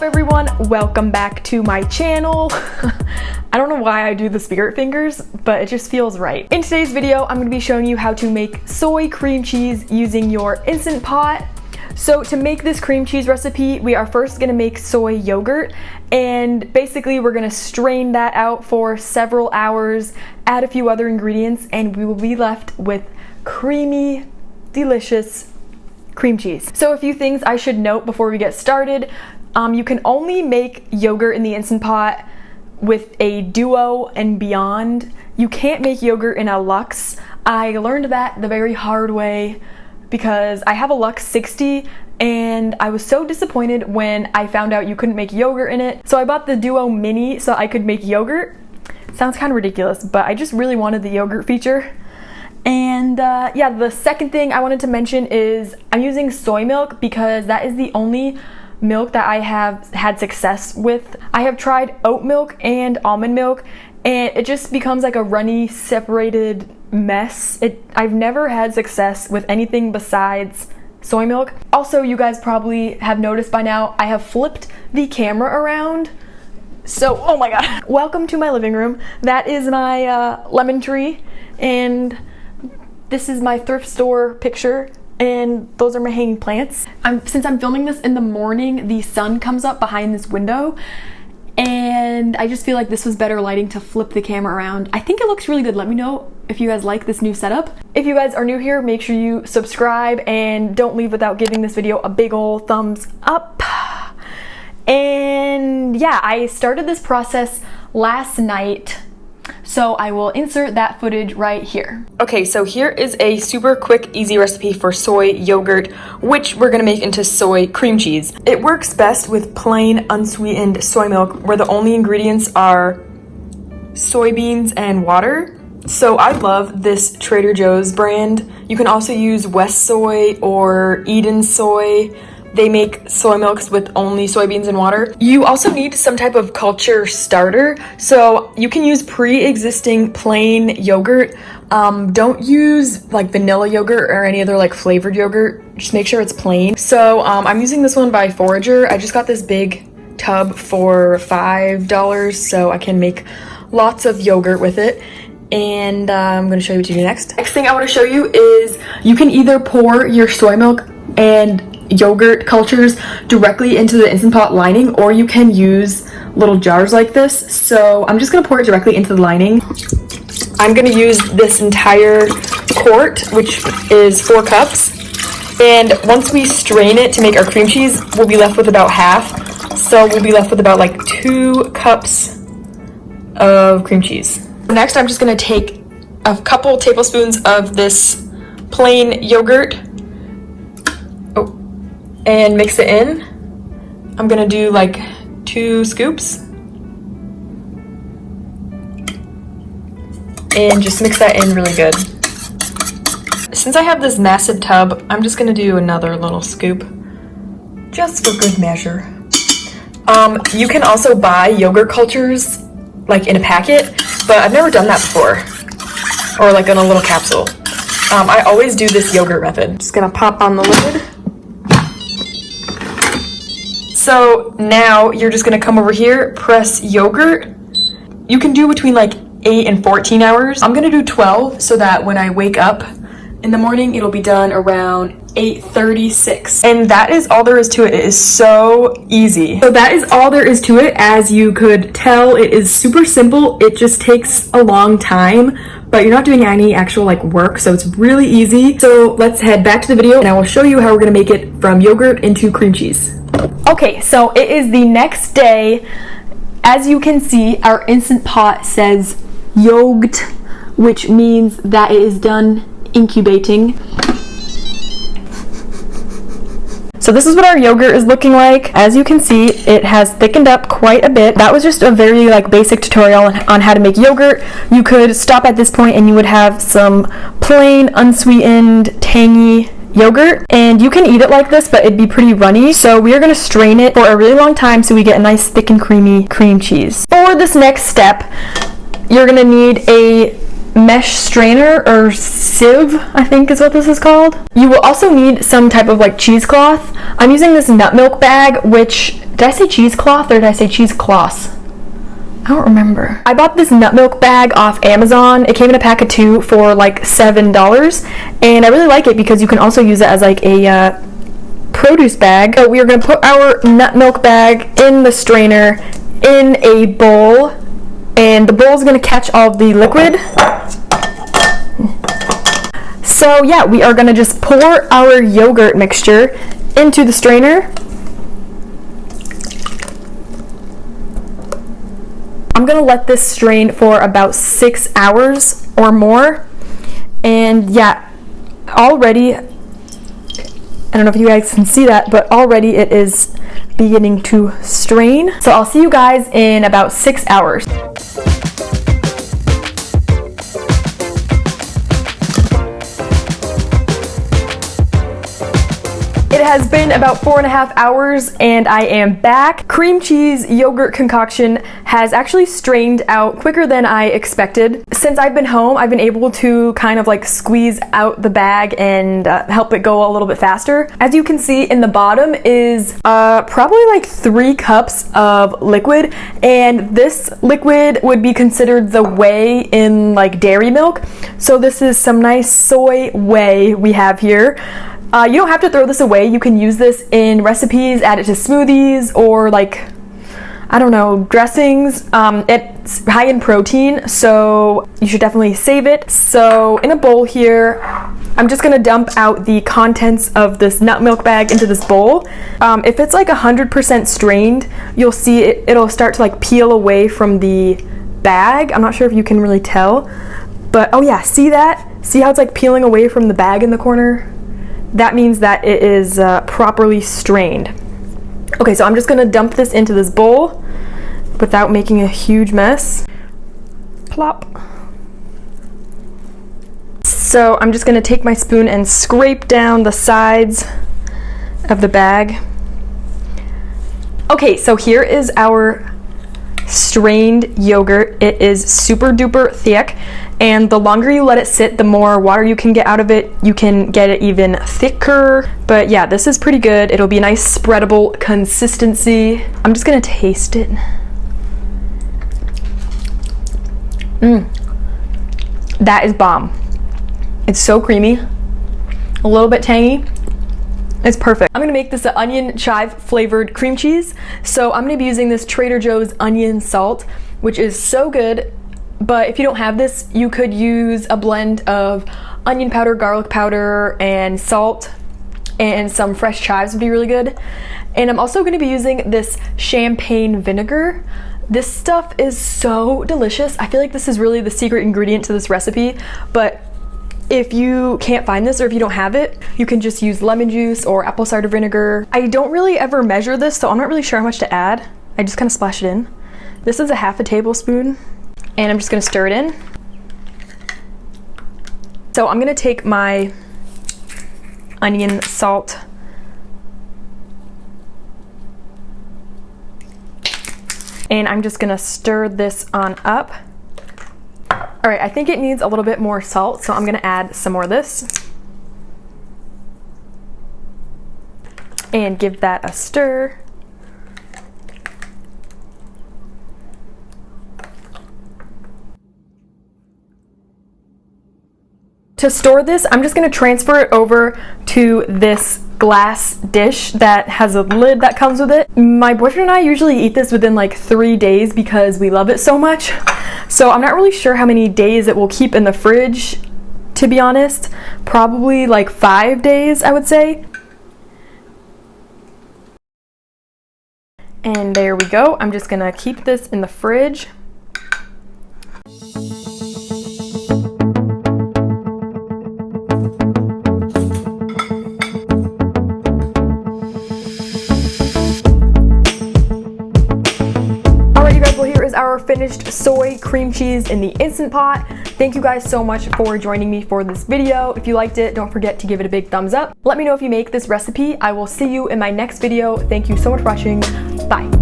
Everyone, welcome back to my channel. I don't know why I do the spirit fingers, but it just feels right. In today's video, I'm going to be showing you how to make soy cream cheese using your Instant Pot. So to make this cream cheese recipe, we are first going to make soy yogurt, and basically we're going to strain that out for several hours, add a few other ingredients, and we will be left with creamy, delicious cream cheese. So a few things I should note before we get started. You can only make yogurt in the Instant Pot with a Duo and beyond. You can't make yogurt in a Lux. I learned that the very hard way because I have a Lux 60 and I was so disappointed when I found out you couldn't make yogurt in it. So I bought the Duo Mini so I could make yogurt. Sounds kind of ridiculous, but I just really wanted the yogurt feature. And yeah, the second thing I wanted to mention is I'm using soy milk because that is the only milk that I have had success with. I have tried oat milk and almond milk and it just becomes like a runny, separated mess. I've never had success with anything besides soy milk. Also, you guys probably have noticed by now, I have flipped the camera around. So, oh my god. Welcome to my living room. That is my lemon tree, and this is my thrift store picture. And those are my hanging plants. Since I'm filming this in the morning, the sun comes up behind this window, and I just feel like this was better lighting to flip the camera around. I think it looks really good. Let me know if you guys like this new setup. If you guys are new here, make sure you subscribe and don't leave without giving this video a big ol' thumbs up. And yeah, I started this process last night, so I will insert that footage right here. Okay, so here is a super quick, easy recipe for soy yogurt, which we're gonna make into soy cream cheese. It works best with plain, unsweetened soy milk, where the only ingredients are soybeans and water. So I love this Trader Joe's brand. You can also use West Soy or Eden Soy. They make soy milks with only soybeans and water. You also need some type of culture starter. So you can use pre-existing plain yogurt. Don't use like vanilla yogurt or any other like flavored yogurt. Just make sure it's plain. So I'm using this one by Forager. I just got this big tub for $5 so I can make lots of yogurt with it. And I'm gonna show you what to do next. Next thing I wanna show you is you can either pour your soy milk and yogurt cultures directly into the Instant Pot lining, or you can use little jars like this. So I'm just gonna pour it directly into the lining. I'm gonna use this entire quart, which is 4 cups. And once we strain it to make our cream cheese, we'll be left with about half. So we'll be left with about like 2 cups of cream cheese. Next, I'm just gonna take a couple tablespoons of this plain yogurt and mix it in. I'm gonna do like 2 scoops and just mix that in really good. Since I have this massive tub, I'm just gonna do another little scoop just for good measure. You can also buy yogurt cultures like in a packet, but I've never done that before, or like in a little capsule. I always do this yogurt method. Just gonna pop on the lid. So now you're just gonna come over here, press yogurt. You can do between like 8 and 14 hours. I'm gonna do 12 so that when I wake up in the morning, it'll be done around 8:36. And that is all there is to it. It is so easy. So that is all there is to it. As you could tell, it is super simple. It just takes a long time, but you're not doing any actual like work, so it's really easy. So let's head back to the video and I will show you how we're gonna make it from yogurt into cream cheese. Okay, so it is the next day. As you can see, our Instant Pot says yogurt, which means that it is done incubating. So this is what our yogurt is looking like. As you can see, it has thickened up quite a bit. That was just a very like basic tutorial on how to make yogurt. You could stop at this point and you would have some plain, unsweetened, tangy yogurt, and you can eat it like this, but it'd be pretty runny. So we are going to strain it for a really long time so we get a nice thick and creamy cream cheese. For this next step, you're going to need a mesh strainer, or sieve, I think is what this is called. You will also need some type of like cheesecloth. I'm using this nut milk bag, which, did I say cheesecloth or did I say cheesecloths? I don't remember. I bought this nut milk bag off Amazon. It came in a pack of 2 for like $7, and I really like it because you can also use it as like a produce bag. So we are going to put our nut milk bag in the strainer in a bowl, and the bowl is going to catch all of the liquid. So yeah, we are going to just pour our yogurt mixture into the strainer. I'm gonna let this strain for about 6 hours or more. And yeah, already, I don't know if you guys can see that, but already it is beginning to strain. So I'll see you guys in about 6 hours. It has been about 4.5 hours and I am back. Cream cheese yogurt concoction has actually strained out quicker than I expected. Since I've been home, I've been able to kind of like squeeze out the bag and help it go a little bit faster. As you can see, in the bottom is probably like 3 cups of liquid, and this liquid would be considered the whey in like dairy milk. So this is some nice soy whey we have here. You don't have to throw this away. You can use this in recipes, add it to smoothies, or like, I don't know, dressings. It's high in protein, so you should definitely save it. So in a bowl here, I'm just gonna dump out the contents of this nut milk bag into this bowl. If it's like 100% strained, you'll see it'll start to like peel away from the bag. I'm not sure if you can really tell, but oh yeah, see that? See how it's like peeling away from the bag in the corner? That means that it is properly strained. Okay, so I'm just gonna dump this into this bowl without making a huge mess. Plop. So I'm just gonna take my spoon and scrape down the sides of the bag. Okay, so here is our strained yogurt. It is super duper thick, and the longer you let it sit, the more water you can get out of it. You can get it even thicker. But yeah, this is pretty good. It'll be a nice spreadable consistency. I'm just gonna taste it. That is bomb. It's so creamy, a little bit tangy. It's perfect. I'm gonna make this an onion chive flavored cream cheese. So I'm gonna be using this Trader Joe's onion salt, which is so good. But if you don't have this, you could use a blend of onion powder, garlic powder, and salt, and some fresh chives would be really good. And I'm also gonna be using this champagne vinegar. This stuff is so delicious. I feel like this is really the secret ingredient to this recipe, but if you can't find this or if you don't have it, you can just use lemon juice or apple cider vinegar. I don't really ever measure this, so I'm not really sure how much to add. I just kind of splash it in. This is a half a tablespoon, and I'm just gonna stir it in. So I'm gonna take my onion salt and I'm just gonna stir this on up. All right, I think it needs a little bit more salt, so I'm gonna add some more of this and give that a stir. To store this, I'm just gonna transfer it over to this glass dish that has a lid that comes with it. My boyfriend and I usually eat this within like 3 days because we love it so much. So I'm not really sure how many days it will keep in the fridge, to be honest. Probably like 5 days, I would say. And there we go. I'm just gonna keep this in the fridge. here is our finished soy cream cheese in the Instant Pot. Thank you guys so much for joining me for this video. If you liked it, don't forget to give it a big thumbs up. Let me know if you make this recipe. I will see you in my next video. Thank you so much for watching. Bye.